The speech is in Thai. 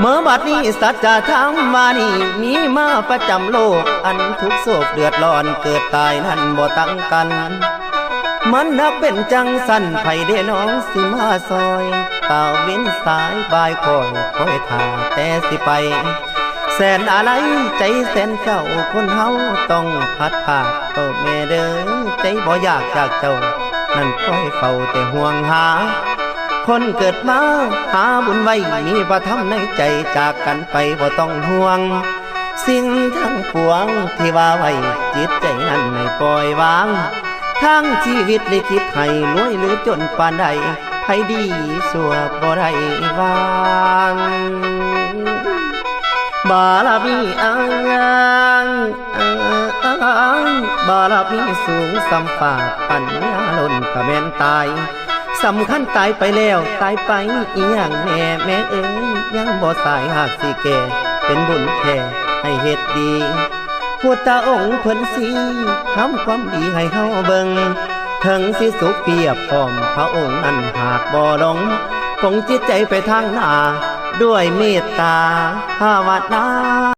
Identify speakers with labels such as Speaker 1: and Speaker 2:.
Speaker 1: เมื่อบัดนี้สัจธรรมมานี่มีมาประจำโลกอันทุกโศกเดือดร้อนเกิดตายนั้นบ่ตั้งกันมันนักเป็นจังสันไผเด้น้องสิมาซอยตาเว้นสายบายคอยท่าแต่สิไปแสนอะไรใจแสนเจ้าคนเฮาต้องพัดผ่าก็แม่เด้อใจบ่อยากจากเจ้านั่นคอยเฝ้าแต่ห่วงหาคนเกิดมาหาบุญไว้มีพระธรรมในใจจากกันไปบ่ต้องห่วงสิ่งทั้งปวงที่ว่าไว้จิตใจนั้นให้ปล่อยวางทั้งชีวิตลิขิตให้รวยหรือจนปานใดไผดีสัวบ่ได้วางบารมีบารมีสูงสัมปาปัญญาล้นกะแม่นตายสำคัญตายไปแล้วตายไปอีหยังแน่แม่เอ้ยยังบ่สายหากสิแก่เป็นบุญแท้ให้เฮ็ดดีพุทธองค์เพิ่นสิทำความดีให้เฮาเบิ่งถึงสิสุขเปรียบพร้อมพระองค์นั้นหากบ่หลงคงจิตใจไปทางหน้าด้วยเมตตาภาวนา